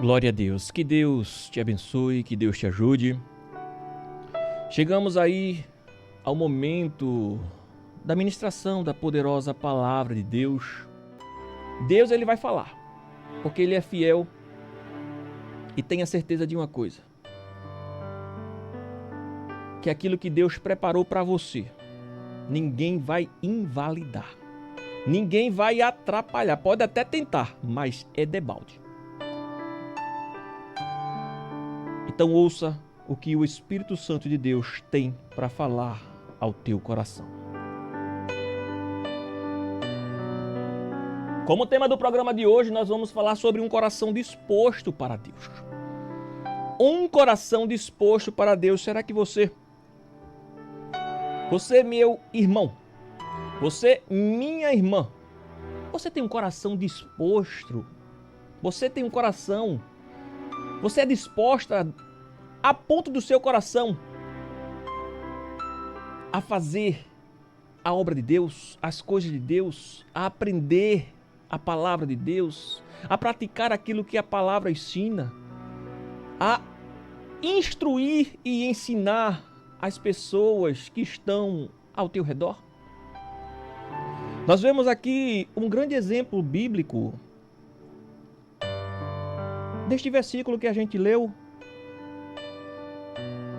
Glória a Deus. Que Deus te abençoe, que Deus te ajude. Chegamos aí ao momento da ministração da poderosa palavra de Deus. Deus, ele vai falar, porque ele é fiel e tenha certeza de uma coisa, que aquilo que Deus preparou para você, ninguém vai invalidar, ninguém vai atrapalhar, pode até tentar, mas é debalde. Então ouça o que o Espírito Santo de Deus tem para falar ao teu coração. Como tema do programa de hoje, nós vamos falar sobre um coração disposto para Deus. Um coração disposto para Deus. Será que você, meu irmão, você, minha irmã, você tem um coração disposto? Você tem um coração, você é disposta a ponto do seu coração a fazer a obra de Deus, as coisas de Deus, a aprender a palavra de Deus, a praticar aquilo que a palavra ensina, a instruir e ensinar as pessoas que estão ao teu redor? Nós vemos aqui um grande exemplo bíblico deste versículo que a gente leu,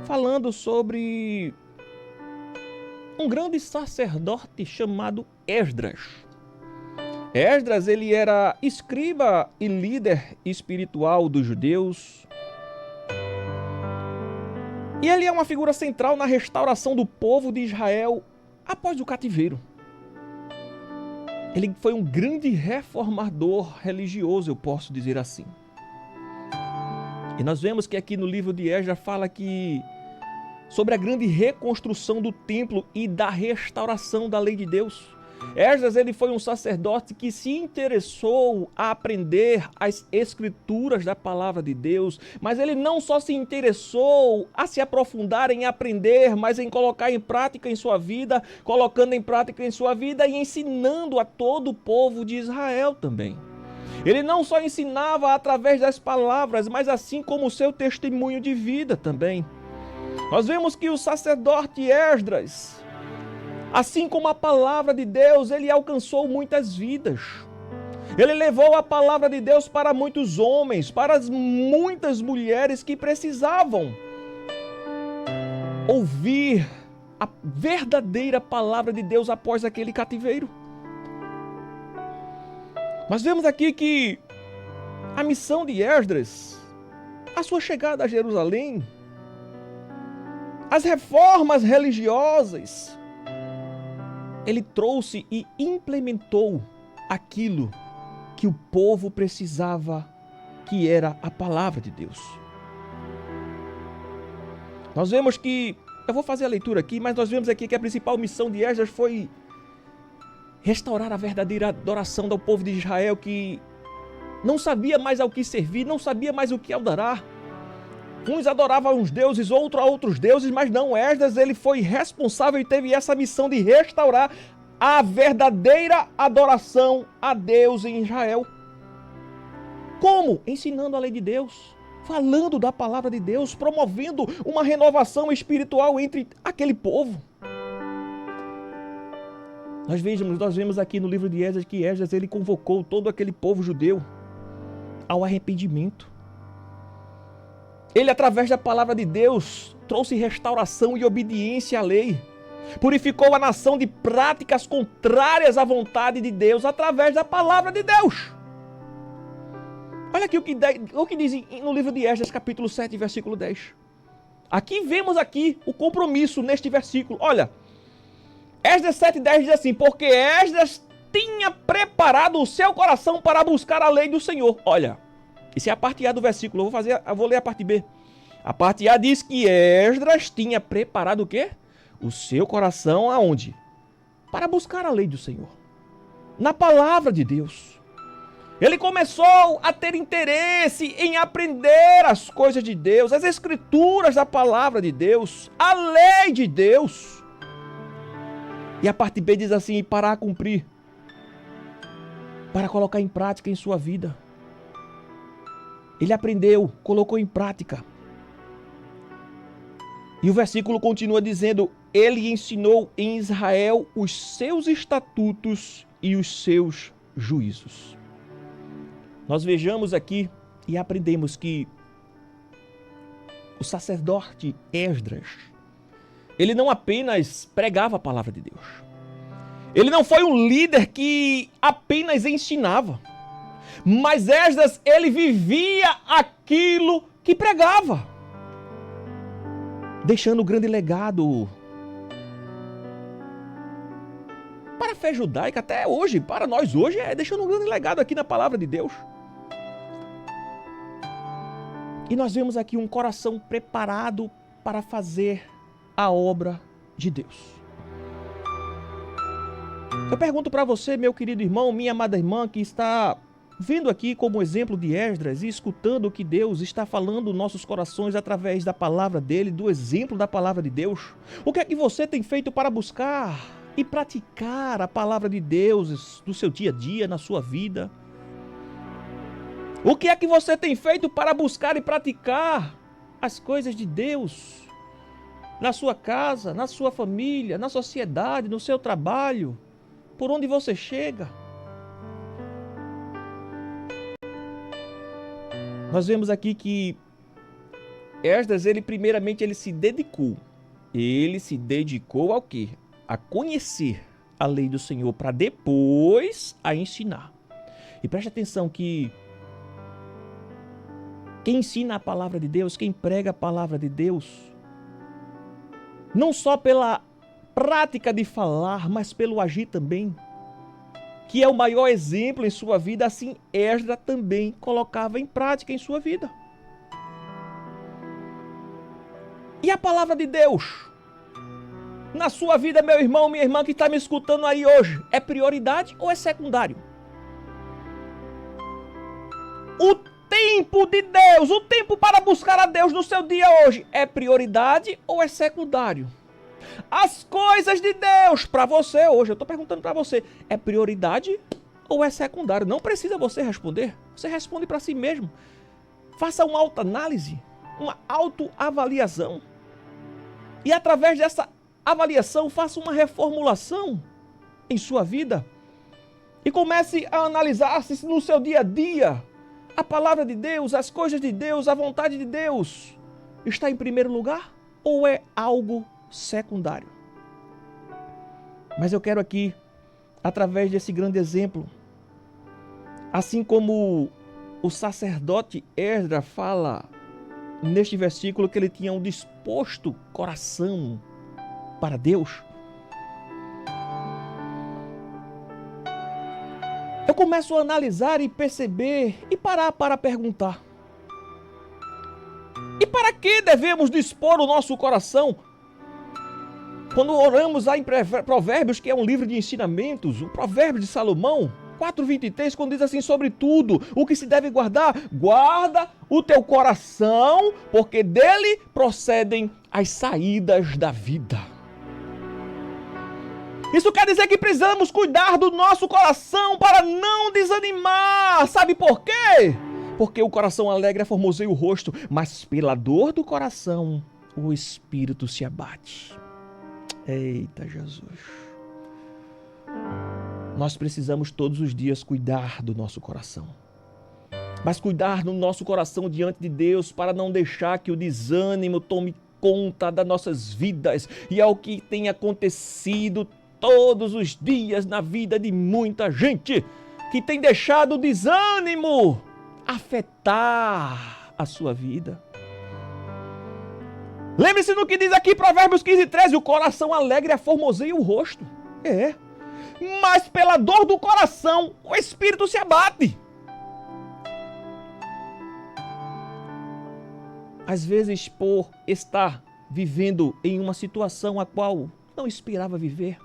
falando sobre um grande sacerdote chamado Esdras. Esdras, ele era escriba e líder espiritual dos judeus. E ele é uma figura central na restauração do povo de Israel após o cativeiro. Ele foi um grande reformador religioso, eu posso dizer assim. E nós vemos que aqui no livro de Esdras fala que sobre a grande reconstrução do templo e da restauração da lei de Deus. Esdras, ele foi um sacerdote que se interessou a aprender as escrituras da palavra de Deus, mas ele não só se interessou a se aprofundar em aprender, mas em colocar em prática em sua vida, colocando em prática em sua vida e ensinando a todo o povo de Israel também. Ele não só ensinava através das palavras, mas assim como o seu testemunho de vida também. Nós vemos que o sacerdote Esdras, assim como a palavra de Deus, ele alcançou muitas vidas. Ele levou a palavra de Deus para muitos homens, para muitas mulheres que precisavam ouvir a verdadeira palavra de Deus após aquele cativeiro. Nós vemos aqui que a missão de Esdras, a sua chegada a Jerusalém, as reformas religiosas, ele trouxe e implementou aquilo que o povo precisava, que era a palavra de Deus. Nós vemos que, eu vou fazer a leitura aqui, mas nós vemos aqui que a principal missão de Esdras foi restaurar a verdadeira adoração do povo de Israel, que não sabia mais ao que servir, não sabia mais o que adorar. Uns adoravam uns deuses, outros a outros deuses, mas não, Esdras, ele foi responsável e teve essa missão de restaurar a verdadeira adoração a Deus em Israel. Como? Ensinando a lei de Deus, falando da palavra de Deus, promovendo uma renovação espiritual entre aquele povo. Nós vemos aqui no livro de Esdras que Esdras, ele convocou todo aquele povo judeu ao arrependimento. Ele, através da palavra de Deus, trouxe restauração e obediência à lei. Purificou a nação de práticas contrárias à vontade de Deus através da palavra de Deus. Olha aqui o que diz no livro de Esdras, capítulo 7, versículo 10. Aqui vemos o compromisso neste versículo. Olha, Esdras 7,10 diz assim: porque Esdras tinha preparado o seu coração para buscar a lei do Senhor. Olha, isso é a parte A do versículo, eu vou ler a parte B. A parte A diz que Esdras tinha preparado o quê? O seu coração aonde? Para buscar a lei do Senhor, na palavra de Deus. Ele começou a ter interesse em aprender as coisas de Deus, as escrituras da palavra de Deus, a lei de Deus. E a parte B diz assim: para cumprir, para colocar em prática em sua vida. Ele aprendeu, colocou em prática. E o versículo continua dizendo: ele ensinou em Israel os seus estatutos e os seus juízos. Nós vejamos aqui e aprendemos que o sacerdote Esdras, ele não apenas pregava a palavra de Deus. Ele não foi um líder que apenas ensinava. Mas Esdras, ele vivia aquilo que pregava, deixando um grande legado para a fé judaica até hoje, para nós hoje, deixando um grande legado aqui na palavra de Deus. E nós vemos aqui um coração preparado para fazer a obra de Deus. Eu pergunto para você, meu querido irmão, minha amada irmã, que está vindo aqui como exemplo de Esdras e escutando o que Deus está falando nos nossos corações através da palavra dele, do exemplo da palavra de Deus. O que é que você tem feito para buscar e praticar a palavra de Deus no seu dia a dia, na sua vida? O que é que você tem feito para buscar e praticar as coisas de Deus na sua casa, na sua família, na sociedade, no seu trabalho, por onde você chega? Nós vemos aqui que Esdras, primeiramente, ele se dedicou. Ele se dedicou ao quê? A conhecer a lei do Senhor, para depois a ensinar. E preste atenção que quem ensina a palavra de Deus, quem prega a palavra de Deus, não só pela prática de falar, mas pelo agir também, que é o maior exemplo em sua vida, assim Esdras também colocava em prática em sua vida. E a palavra de Deus, na sua vida, meu irmão, minha irmã que está me escutando aí hoje, é prioridade ou é secundário? O tempo de Deus, o tempo para buscar a Deus no seu dia hoje, é prioridade ou é secundário? As coisas de Deus para você hoje, eu estou perguntando para você, é prioridade ou é secundário? Não precisa você responder, você responde para si mesmo. Faça uma autoanálise, uma autoavaliação. E através dessa avaliação, faça uma reformulação em sua vida. E comece a analisar se no seu dia a dia a palavra de Deus, as coisas de Deus, a vontade de Deus está em primeiro lugar ou é algo secundário. Mas eu quero aqui, através desse grande exemplo, assim como o sacerdote Esdras fala neste versículo que ele tinha um disposto coração para Deus, eu começo a analisar e perceber e parar para perguntar: e para que devemos dispor o nosso coração? Quando oramos lá em Provérbios, que é um livro de ensinamentos, o Provérbio de Salomão, 4:23, quando diz assim: sobre tudo o que se deve guardar, guarda o teu coração, porque dele procedem as saídas da vida. Isso quer dizer que precisamos cuidar do nosso coração para não desanimar. Sabe por quê? Porque o coração alegre formoseia o rosto, mas pela dor do coração o espírito se abate. Eita Jesus! Nós precisamos todos os dias cuidar do nosso coração. Mas cuidar do nosso coração diante de Deus para não deixar que o desânimo tome conta das nossas vidas. E é o que tem acontecido todos os dias na vida de muita gente, que tem deixado o desânimo afetar a sua vida. Lembre-se do que diz aqui Provérbios 15:13, o coração alegre aformoseia o rosto. Mas pela dor do coração o espírito se abate. Às vezes, por estar vivendo em uma situação a qual não esperava viver,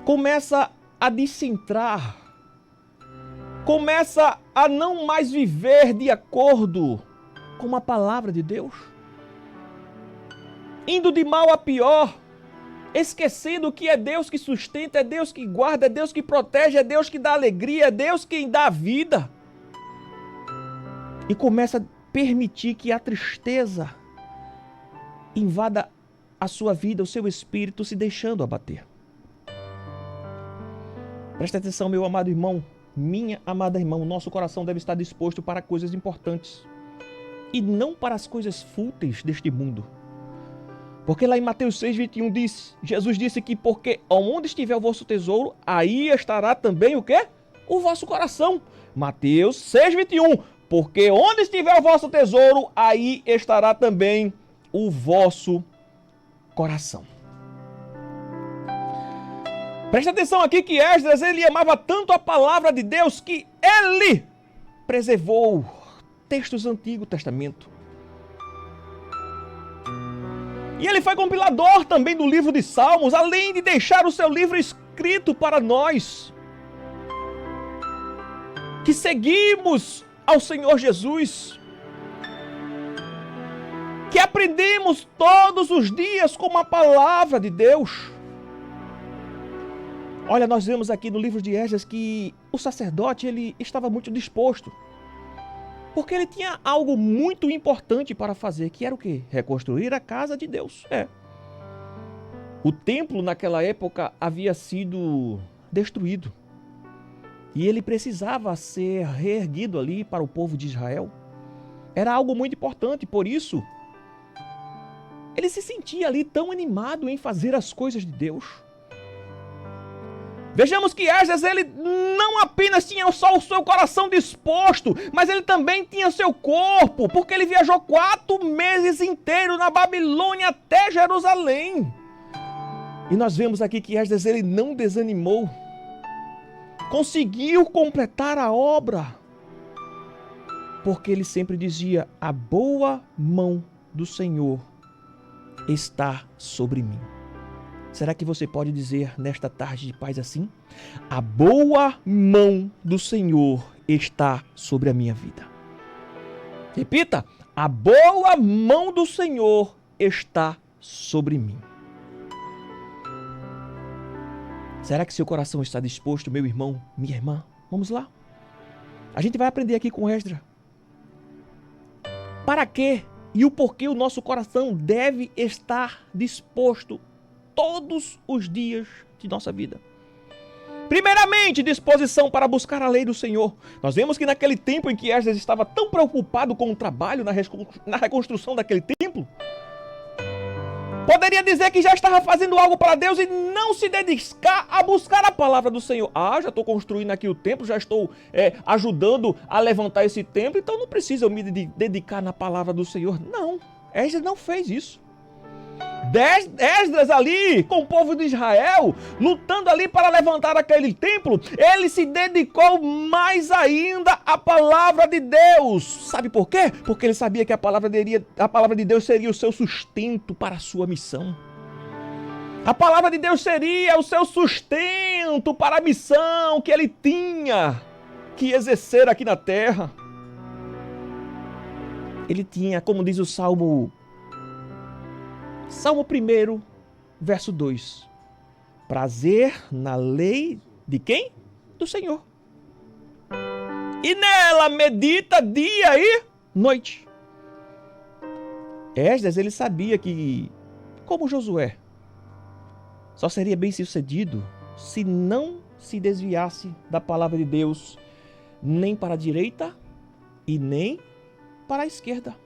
começa a descentrar, começa a não mais viver de acordo com a palavra de Deus, indo de mal a pior, esquecendo que é Deus que sustenta, é Deus que guarda, é Deus que protege, é Deus que dá alegria, é Deus quem dá vida. e começa a permitir que a tristeza invada a sua vida, o seu espírito, se deixando abater. Presta atenção, meu amado irmão, minha amada irmã, o nosso coração deve estar disposto para coisas importantes e não para as coisas fúteis deste mundo. Porque lá em Mateus 6:21 diz, Jesus disse que porque onde estiver o vosso tesouro, aí estará também o quê? O vosso coração. Mateus 6:21, porque onde estiver o vosso tesouro, aí estará também o vosso coração. Presta atenção aqui que Esdras, ele amava tanto a palavra de Deus que ele preservou textos do Antigo Testamento. E ele foi compilador também do livro de Salmos, além de deixar o seu livro escrito para nós, que seguimos ao Senhor Jesus, que aprendemos todos os dias com a palavra de Deus. Olha, nós vemos aqui no livro de Esdras que o sacerdote, ele estava muito disposto, porque ele tinha algo muito importante para fazer, que era o quê? Reconstruir a casa de Deus. O templo naquela época havia sido destruído, e ele precisava ser reerguido ali para o povo de Israel. Era algo muito importante, por isso ele se sentia ali tão animado em fazer as coisas de Deus. Vejamos que Esdras, ele não apenas tinha só o seu coração disposto, mas ele também tinha seu corpo, porque ele viajou 4 meses inteiros na Babilônia até Jerusalém. E nós vemos aqui que Esdras, ele não desanimou, conseguiu completar a obra, porque ele sempre dizia, a boa mão do Senhor está sobre mim. Será que você pode dizer nesta tarde de paz assim? A boa mão do Senhor está sobre a minha vida. Repita, a boa mão do Senhor está sobre mim. Será que seu coração está disposto, meu irmão, minha irmã? Vamos lá. A gente vai aprender aqui com Esdras. Para quê e o porquê o nosso coração deve estar disposto todos os dias de nossa vida. Primeiramente, disposição para buscar a lei do Senhor. Nós vemos que naquele tempo em que Esdras estava tão preocupado com o trabalho na reconstrução daquele templo, poderia dizer que já estava fazendo algo para Deus e não se dedicar a buscar a palavra do Senhor. Já estou construindo aqui o templo, já estou ajudando a levantar esse templo, então não preciso eu me dedicar na palavra do Senhor. Não, Esdras não fez isso. Esdras ali, com o povo de Israel, lutando ali para levantar aquele templo, ele se dedicou mais ainda à palavra de Deus. Sabe por quê? Porque ele sabia que a palavra de Deus seria o seu sustento para a sua missão. A palavra de Deus seria o seu sustento para a missão que ele tinha que exercer aqui na terra. Ele tinha, como diz o Salmo 1, verso 2. Prazer na lei de quem? Do Senhor. E nela medita dia e noite. Esdras, ele sabia que, como Josué, só seria bem sucedido se não se desviasse da palavra de Deus, nem para a direita e nem para a esquerda.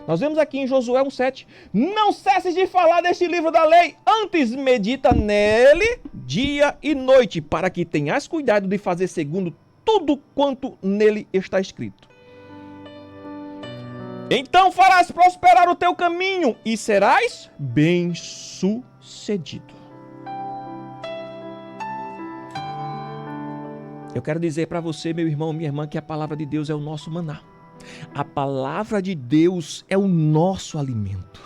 Nós vemos aqui em Josué 1:7, não cesses de falar deste livro da lei, antes medita nele dia e noite, para que tenhas cuidado de fazer segundo tudo quanto nele está escrito. Então farás prosperar o teu caminho e serás bem-sucedido. Eu quero dizer para você, meu irmão, minha irmã, que a palavra de Deus é o nosso maná. A palavra de Deus é o nosso alimento.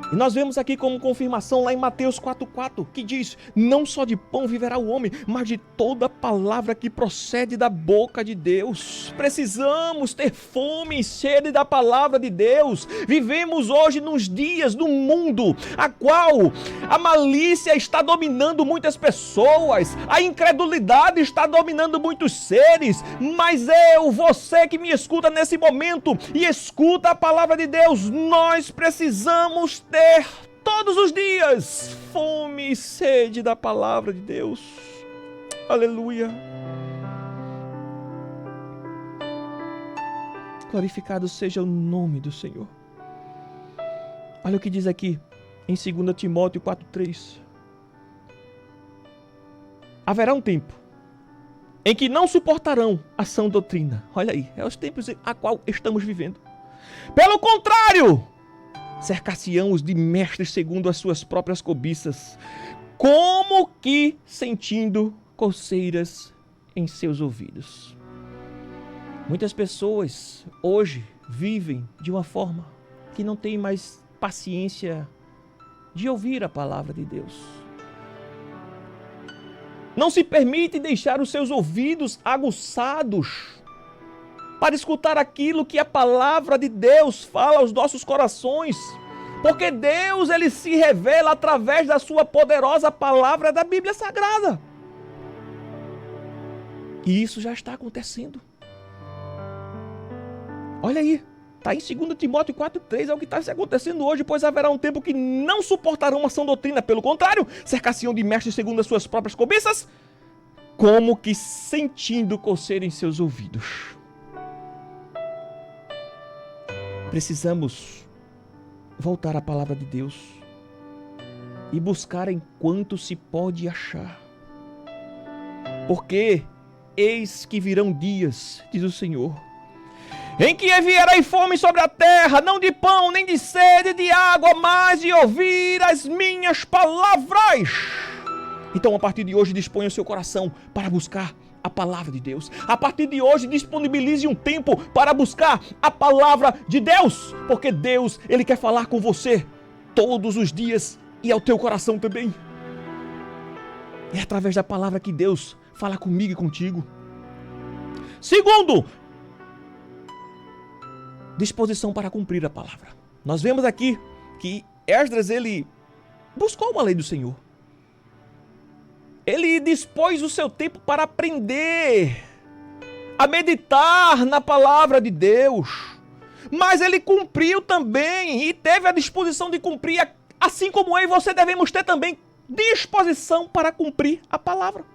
E nós vemos aqui como confirmação lá em Mateus 4,4, que diz: não só de pão viverá o homem, mas de toda palavra que procede da boca de Deus. Precisamos ter fome e sede da palavra de Deus. Vivemos hoje nos dias do mundo, a qual a malícia está dominando muitas pessoas, a incredulidade está dominando muitos seres, mas você que me escuta nesse momento e escuta a palavra de Deus, nós precisamos ter todos os dias fome e sede da palavra de Deus. Aleluia. Glorificado seja o nome do Senhor. Olha o que diz aqui em 2 Timóteo 4,3. Haverá um tempo em que não suportarão a sã doutrina. Olha aí, é os tempos a qual estamos vivendo. Pelo contrário, cercar-se-ão-os de mestres segundo as suas próprias cobiças, como que sentindo coceiras em seus ouvidos. Muitas pessoas hoje vivem de uma forma que não tem mais paciência de ouvir a palavra de Deus. Não se permite deixar os seus ouvidos aguçados para escutar aquilo que a palavra de Deus fala aos nossos corações. Porque Deus, ele se revela através da sua poderosa palavra da Bíblia Sagrada. E isso já está acontecendo. Olha aí, está em 2 Timóteo 4,3, é o que está acontecendo hoje, pois haverá um tempo que não suportarão a sã doutrina, pelo contrário, cercar-se-ão de mestres segundo as suas próprias cobiças, como que sentindo coceira em seus ouvidos. Precisamos voltar à palavra de Deus e buscar enquanto se pode achar. Porque eis que virão dias, diz o Senhor, em que enviarei fome sobre a terra, não de pão, nem de sede, de água, mas de ouvir as minhas palavras. Então, a partir de hoje, disponha o seu coração para buscar a palavra de Deus. A partir de hoje, disponibilize um tempo para buscar a palavra de Deus, porque Deus, ele quer falar com você todos os dias e ao teu coração também. É através da palavra que Deus fala comigo e contigo. Segundo, disposição para cumprir a palavra. Nós vemos aqui que Esdras, ele buscou a lei do Senhor. Ele dispôs o seu tempo para aprender, a meditar na palavra de Deus. Mas ele cumpriu também e teve a disposição de cumprir, assim como eu e você devemos ter também disposição para cumprir a palavra.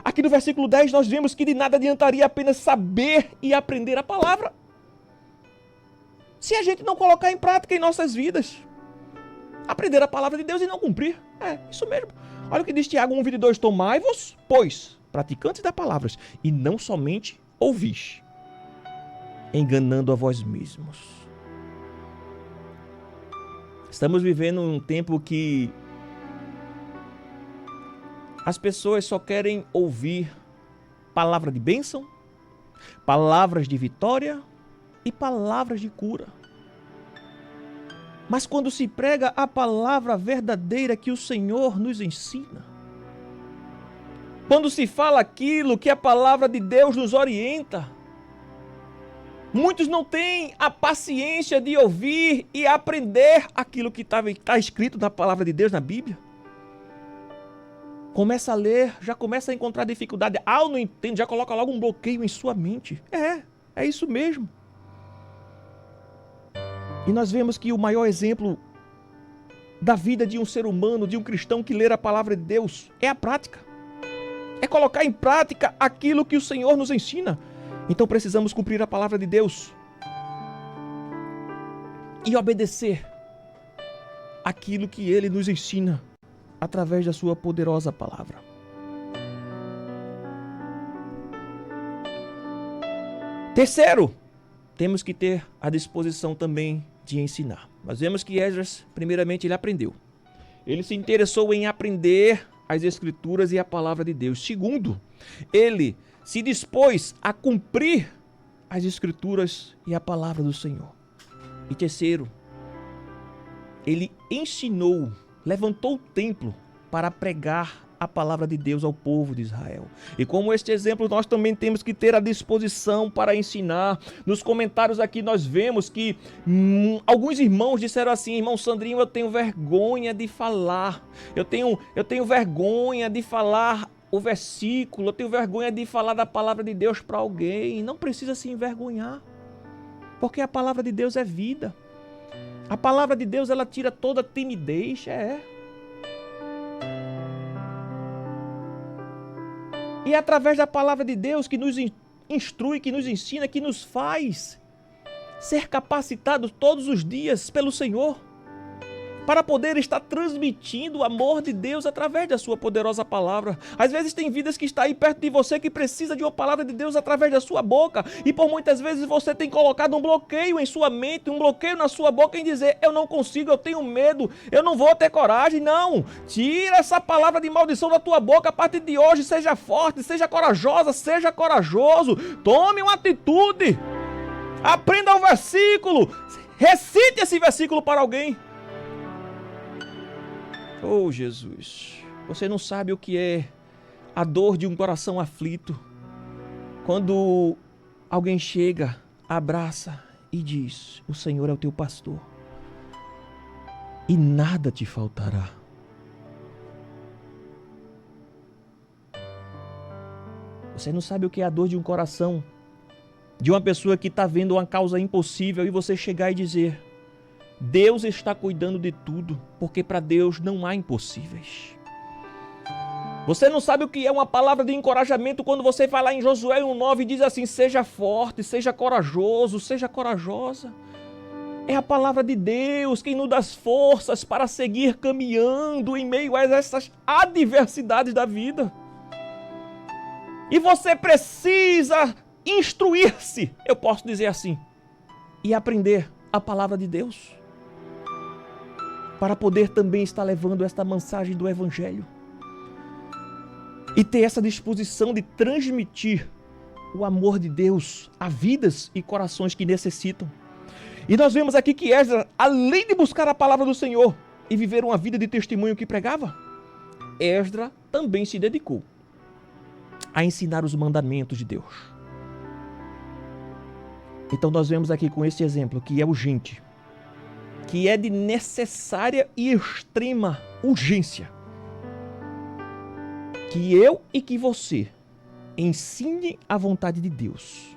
Aqui no versículo 10 nós vemos que de nada adiantaria apenas saber e aprender a palavra, se a gente não colocar em prática em nossas vidas. Aprender a palavra de Deus e não cumprir. É, isso mesmo. Olha o que diz Tiago 1:22. Tomai-vos, pois, praticantes das palavras, e não somente ouvis, enganando a vós mesmos. Estamos vivendo um tempo que as pessoas só querem ouvir palavra de bênção, palavras de vitória e palavras de cura. Mas quando se prega a palavra verdadeira que o Senhor nos ensina, quando se fala aquilo que a palavra de Deus nos orienta, muitos não têm a paciência de ouvir e aprender aquilo que está escrito na palavra de Deus, na Bíblia. Começa a ler, já começa a encontrar dificuldade. Eu não entendo, já coloca logo um bloqueio em sua mente. É isso mesmo. E nós vemos que o maior exemplo da vida de um ser humano, de um cristão que lê a palavra de Deus, é a prática. É colocar em prática aquilo que o Senhor nos ensina. Então precisamos cumprir a palavra de Deus e obedecer aquilo que Ele nos ensina através da sua poderosa palavra. Terceiro, temos que ter a disposição também de ensinar. Nós vemos que Esdras, primeiramente, ele aprendeu. Ele se interessou em aprender as Escrituras e a palavra de Deus. Segundo, ele se dispôs a cumprir as Escrituras e a palavra do Senhor. E terceiro, ele ensinou, levantou o templo para pregar a palavra de Deus ao povo de Israel. E como este exemplo, nós também temos que ter a disposição para ensinar. Nos comentários aqui nós vemos que alguns irmãos disseram assim: irmão Sandrinho, eu tenho vergonha de falar. Eu tenho vergonha de falar o versículo, eu tenho vergonha de falar da palavra de Deus para alguém. Não precisa se envergonhar, porque a palavra de Deus é vida. A palavra de Deus, ela tira toda timidez, E é através da palavra de Deus que nos instrui, que nos ensina, que nos faz ser capacitados todos os dias pelo Senhor, para poder estar transmitindo o amor de Deus através da sua poderosa palavra. Às vezes tem vidas que está aí perto de você que precisa de uma palavra de Deus através da sua boca, e por muitas vezes você tem colocado um bloqueio em sua mente, um bloqueio na sua boca em dizer: eu não consigo, eu tenho medo, eu não vou ter coragem. Não, tira essa palavra de maldição da tua boca a partir de hoje. Seja forte, seja corajosa, seja corajoso, tome uma atitude, aprenda o versículo, recite esse versículo para alguém. Oh, Jesus, você não sabe o que é a dor de um coração aflito, quando alguém chega, abraça e diz: o Senhor é o teu pastor e nada te faltará. Você não sabe o que é a dor de um coração, de uma pessoa que está vendo uma causa impossível e você chegar e dizer: Deus está cuidando de tudo, porque para Deus não há impossíveis. Você não sabe o que é uma palavra de encorajamento quando você vai lá em Josué 1:9 e diz assim: seja forte, seja corajoso, seja corajosa. É a palavra de Deus quem nos dá forças para seguir caminhando em meio a essas adversidades da vida. E você precisa instruir-se, eu posso dizer assim, e aprender a palavra de Deus, para poder também estar levando esta mensagem do Evangelho e ter essa disposição de transmitir o amor de Deus a vidas e corações que necessitam. E nós vemos aqui que Esdras, além de buscar a palavra do Senhor e viver uma vida de testemunho que pregava, Esdras também se dedicou a ensinar os mandamentos de Deus. Então nós vemos aqui com esse exemplo que é urgente, que é de necessária e extrema urgência, que eu e que você ensine a vontade de Deus.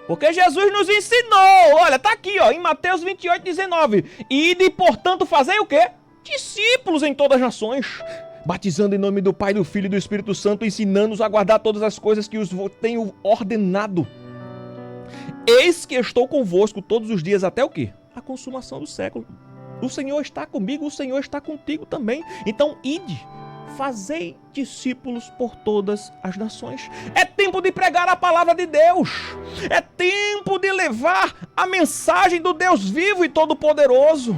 Porque Jesus nos ensinou, olha, tá aqui ó, em Mateus 28:19, ide, portanto, fazei o quê? Discípulos em todas as nações, batizando em nome do Pai, do Filho e do Espírito Santo, ensinando-os a guardar todas as coisas que os tenho ordenado. Eis que estou convosco todos os dias até o quê? A consumação do século. O Senhor está comigo, o Senhor está contigo também. Então, ide, fazei discípulos por todas as nações. É tempo de pregar a palavra de Deus. É tempo de levar a mensagem do Deus vivo e todo-poderoso.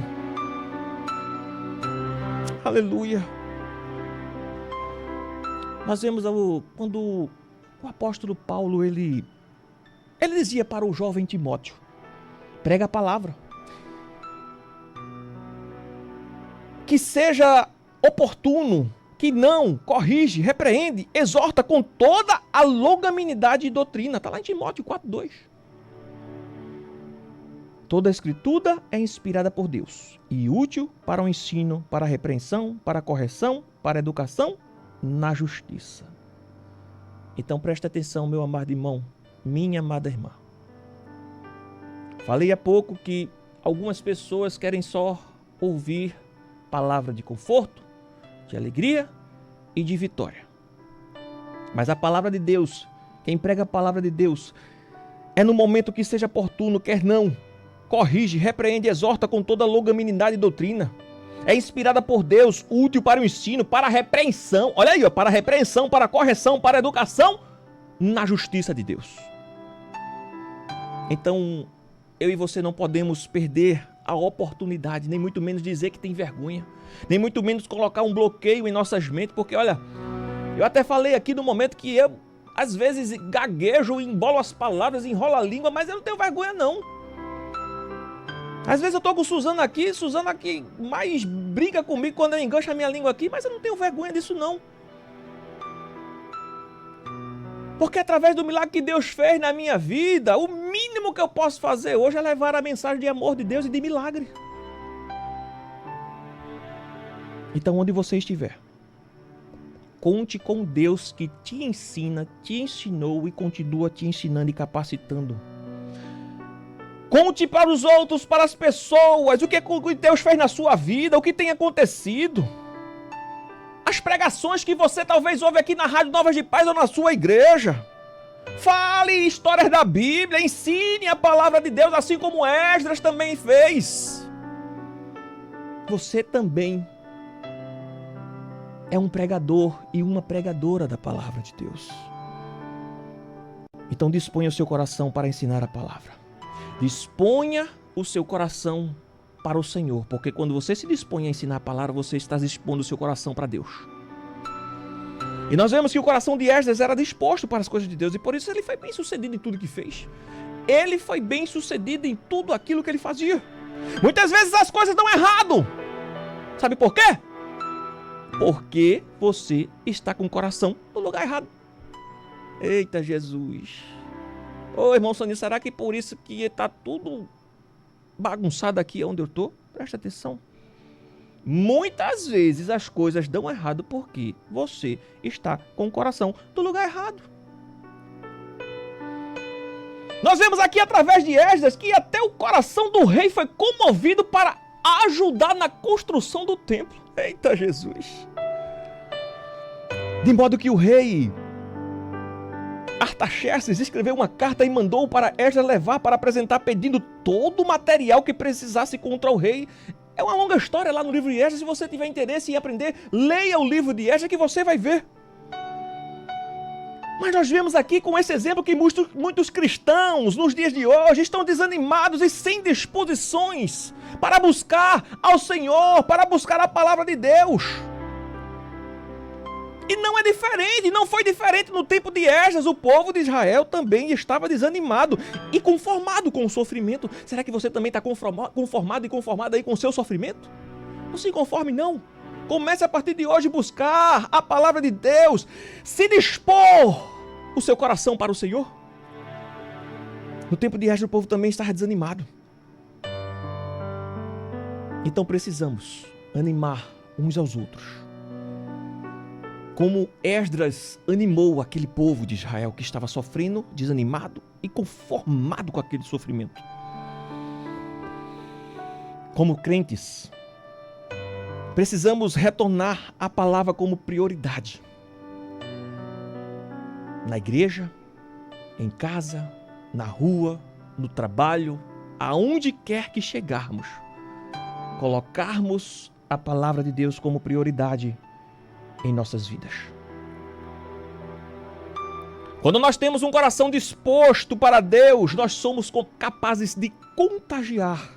Aleluia. Nós vemos quando o apóstolo Paulo, ele dizia para o jovem Timóteo: prega a palavra, que seja oportuno, que não, corrige, repreende, exorta com toda a longanimidade e doutrina. Está lá em Timóteo 4:2. Toda a escritura é inspirada por Deus e útil para o ensino, para a repreensão, para a correção, para a educação na justiça. Então preste atenção, meu amado irmão, minha amada irmã. Falei há pouco que algumas pessoas querem só ouvir palavra de conforto, de alegria e de vitória. Mas a palavra de Deus, quem prega a palavra de Deus, é no momento que seja oportuno, quer não, corrige, repreende, exorta com toda longanimidade e doutrina. É inspirada por Deus, útil para o ensino, para a repreensão. Olha aí, para a repreensão, para a correção, para a educação na justiça de Deus. Então, eu e você não podemos perder a oportunidade, nem muito menos dizer que tem vergonha, nem muito menos colocar um bloqueio em nossas mentes, porque olha, eu até falei aqui no momento que eu, às vezes, gaguejo, embolo as palavras, enrolo a língua, mas eu não tenho vergonha não. Às vezes eu tô com Suzana aqui mais briga comigo quando eu engancho a minha língua aqui, mas eu não tenho vergonha disso não. Porque através do milagre que Deus fez na minha vida, o mínimo que eu posso fazer hoje é levar a mensagem de amor de Deus e de milagre. Então, onde você estiver, conte com Deus que te ensina, te ensinou e continua te ensinando e capacitando. Conte para os outros, para as pessoas, o que Deus fez na sua vida, o que tem acontecido. As pregações que você talvez ouve aqui na Rádio Novas de Paz ou na sua igreja. Fale histórias da Bíblia, ensine a palavra de Deus, assim como Esdras também fez. Você também é um pregador e uma pregadora da palavra de Deus. Então disponha o seu coração para ensinar a palavra. Disponha o seu coração para o Senhor, porque quando você se dispõe a ensinar a palavra, você está dispondo o seu coração para Deus. E nós vemos que o coração de Esdras era disposto para as coisas de Deus, e por isso ele foi bem sucedido em tudo que fez. Ele foi bem sucedido em tudo aquilo que ele fazia. Muitas vezes as coisas dão errado. Sabe por quê? Porque você está com o coração no lugar errado. Eita Jesus. Ô irmão Soninho, será que por isso que está tudo bagunçado aqui onde eu estou? Presta atenção. Muitas vezes as coisas dão errado porque você está com o coração no lugar errado. Nós vemos aqui através de Esdras que até o coração do rei foi comovido para ajudar na construção do templo. Eita Jesus! De modo que o rei Artaxerxes escreveu uma carta e mandou para Esdras levar para apresentar, pedindo todo o material que precisasse contra o rei. É uma longa história lá no livro de Esdras. Se você tiver interesse em aprender, leia o livro de Esdras que você vai ver. Mas nós vemos aqui com esse exemplo que muitos cristãos nos dias de hoje estão desanimados e sem disposições para buscar ao Senhor, para buscar a palavra de Deus. E não é diferente, não foi diferente no tempo de Esdras. O povo de Israel também estava desanimado e conformado com o sofrimento. Será que você também está conformado e conformada aí com o seu sofrimento? Não se conforme não. Comece a partir de hoje a buscar a palavra de Deus, se dispor o seu coração para o Senhor. No tempo de Esdras o povo também estava desanimado. Então precisamos animar uns aos outros. Como Esdras animou aquele povo de Israel que estava sofrendo, desanimado e conformado com aquele sofrimento. Como crentes, precisamos retornar a palavra como prioridade. Na igreja, em casa, na rua, no trabalho, aonde quer que chegarmos, colocarmos a palavra de Deus como prioridade em nossas vidas. Quando nós temos um coração disposto para Deus, nós somos capazes de contagiar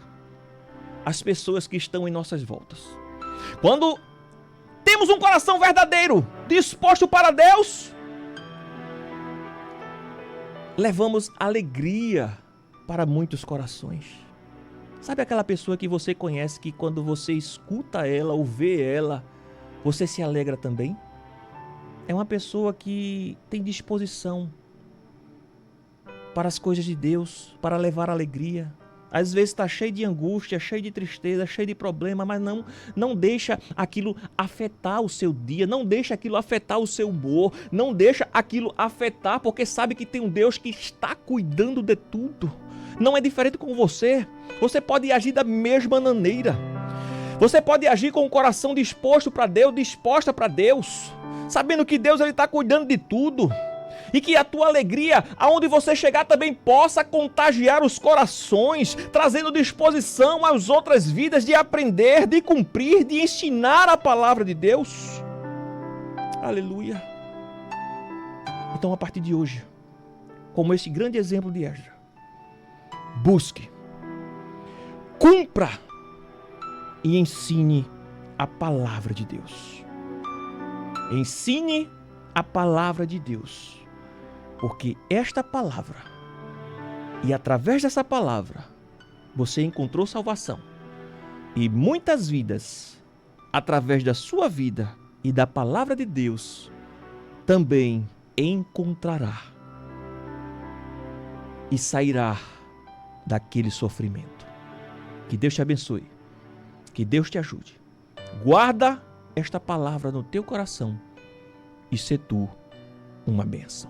as pessoas que estão em nossas voltas. Quando temos um coração verdadeiro, disposto para Deus, levamos alegria para muitos corações. Sabe aquela pessoa que você conhece que quando você escuta ela ou vê ela, você se alegra também? É uma pessoa que tem disposição para as coisas de Deus, para levar alegria. Às vezes está cheio de angústia, cheio de tristeza, cheio de problema, mas não deixa aquilo afetar o seu dia, não deixa aquilo afetar o seu humor, não deixa aquilo afetar, porque sabe que tem um Deus que está cuidando de tudo. Não é diferente com você. Você pode agir da mesma maneira. Você pode agir com o coração disposto para Deus, disposta para Deus, sabendo que Deus está cuidando de tudo. E que a tua alegria, aonde você chegar, também possa contagiar os corações, trazendo disposição às outras vidas de aprender, de cumprir, de ensinar a palavra de Deus. Aleluia. Então, a partir de hoje, como esse grande exemplo de Esdras, busque, cumpra e ensine a palavra de Deus. Ensine a palavra de Deus. Porque esta palavra, e através dessa palavra, você encontrou salvação. E muitas vidas, através da sua vida e da palavra de Deus, também encontrará e sairá daquele sofrimento. Que Deus te abençoe. Que Deus te ajude. Guarda esta palavra no teu coração e sê tu uma bênção.